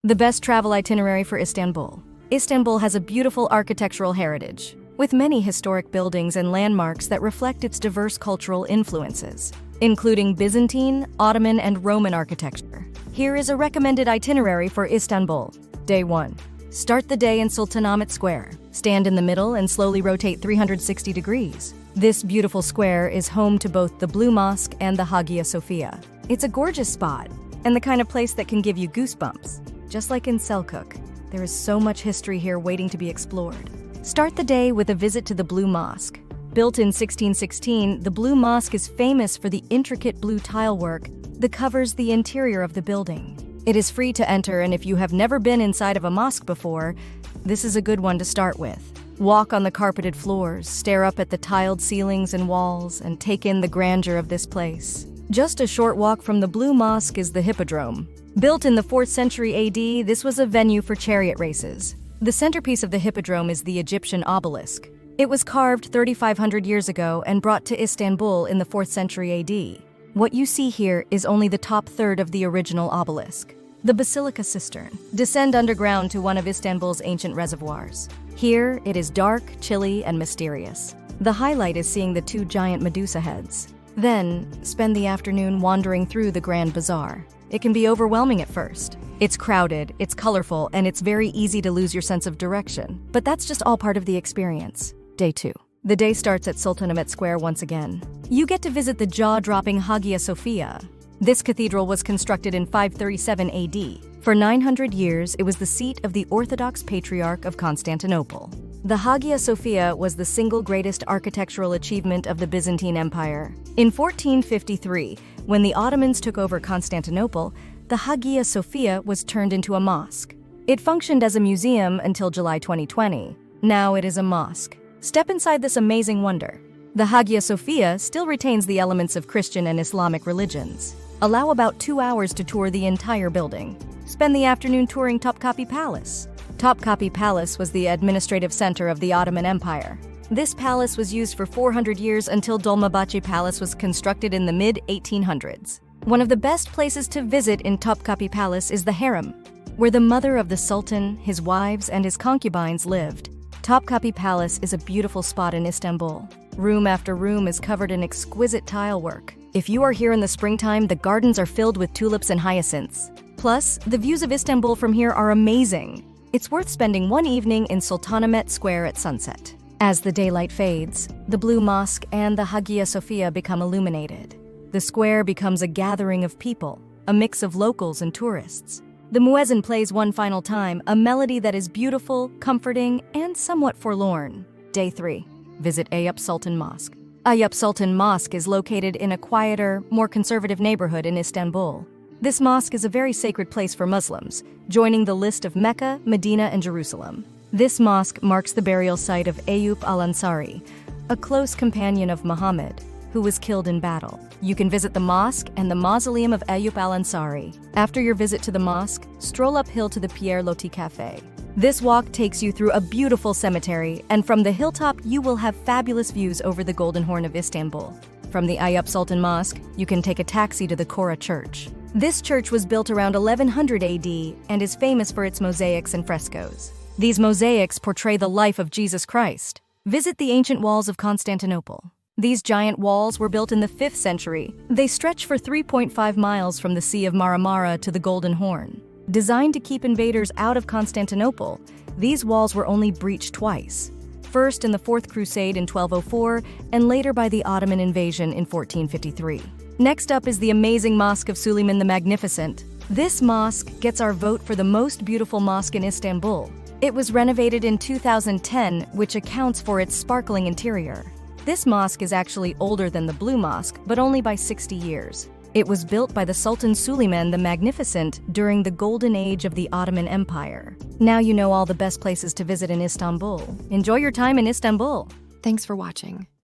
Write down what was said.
The best travel itinerary for Istanbul. Istanbul has a beautiful architectural heritage, with many historic buildings and landmarks that reflect its diverse cultural influences, including Byzantine, Ottoman, and Roman architecture. Here is a recommended itinerary for Istanbul. Day 1. Start the day in Sultanahmet Square. Stand in the middle and slowly rotate 360 degrees. This beautiful square is home to both the Blue Mosque and the Hagia Sophia. It's a gorgeous spot, and the kind of place that can give you goosebumps. Just like in Selçuk, there is so much history here waiting to be explored. Start the day with a visit to the Blue Mosque. Built in 1616, the Blue Mosque is famous for the intricate blue tile work that covers the interior of the building. It is free to enter, and if you have never been inside of a mosque before, this is a good one to start with. Walk on the carpeted floors, stare up at the tiled ceilings and walls, and take in the grandeur of this place. Just a short walk from the Blue Mosque is the Hippodrome. Built in the 4th century AD, this was a venue for chariot races. The centerpiece of the Hippodrome is the Egyptian obelisk. It was carved 3,500 years ago and brought to Istanbul in the 4th century AD. What you see here is only the top third of the original obelisk. The Basilica Cistern. Descend underground to one of Istanbul's ancient reservoirs. Here, it is dark, chilly, and mysterious. The highlight is seeing the 2 giant Medusa heads. Then, spend the afternoon wandering through the Grand Bazaar. It can be overwhelming at first. It's crowded, it's colorful, and it's very easy to lose your sense of direction. But that's just all part of the experience. Day 2. The day starts at Sultanahmet Square once again. You get to visit the jaw-dropping Hagia Sophia. This cathedral was constructed in 537 AD. For 900 years, it was the seat of the Orthodox Patriarch of Constantinople. The Hagia Sophia was the single greatest architectural achievement of the Byzantine Empire. In 1453, when the Ottomans took over Constantinople, the Hagia Sophia was turned into a mosque. It functioned as a museum until July 2020. Now it is a mosque. Step inside this amazing wonder. The Hagia Sophia still retains the elements of Christian and Islamic religions. Allow about 2 hours to tour the entire building. Spend the afternoon touring Topkapi Palace. Topkapi Palace was the administrative center of the Ottoman Empire. This palace was used for 400 years until Dolmabahce Palace was constructed in the mid-1800s. One of the best places to visit in Topkapi Palace is the harem, where the mother of the Sultan, his wives, and his concubines lived. Topkapi Palace is a beautiful spot in Istanbul. Room after room is covered in exquisite tile work. If you are here in the springtime, the gardens are filled with tulips and hyacinths. Plus, the views of Istanbul from here are amazing. It's worth spending one evening in Sultanahmet Square at sunset. As the daylight fades, the Blue Mosque and the Hagia Sophia become illuminated. The square becomes a gathering of people, a mix of locals and tourists. The muezzin plays one final time, a melody that is beautiful, comforting, and somewhat forlorn. Day 3. Visit Eyüp Sultan Mosque. Eyüp Sultan Mosque is located in a quieter, more conservative neighborhood in Istanbul. This mosque is a very sacred place for Muslims, joining the list of Mecca, Medina, and Jerusalem. This mosque marks the burial site of Eyüp al-Ansari, a close companion of Muhammad, who was killed in battle. You can visit the mosque and the mausoleum of Eyüp al-Ansari. After your visit to the mosque, stroll uphill to the Pierre Loti Cafe. This walk takes you through a beautiful cemetery, and from the hilltop you will have fabulous views over the Golden Horn of Istanbul. From the Eyüp Sultan Mosque, you can take a taxi to the Kora Church. This church was built around 1100 AD and is famous for its mosaics and frescoes. These mosaics portray the life of Jesus Christ. Visit the ancient walls of Constantinople. These giant walls were built in the 5th century. They stretch for 3.5 miles from the Sea of Marmara to the Golden Horn. Designed to keep invaders out of Constantinople, these walls were only breached twice. First in the 4th Crusade in 1204, and later by the Ottoman invasion in 1453. Next up is the amazing Mosque of Suleiman the Magnificent. This mosque gets our vote for the most beautiful mosque in Istanbul. It was renovated in 2010, which accounts for its sparkling interior. This mosque is actually older than the Blue Mosque, but only by 60 years. It was built by the Sultan Suleiman the Magnificent during the golden age of the Ottoman Empire. Now you know all the best places to visit in Istanbul. Enjoy your time in Istanbul. Thanks for watching.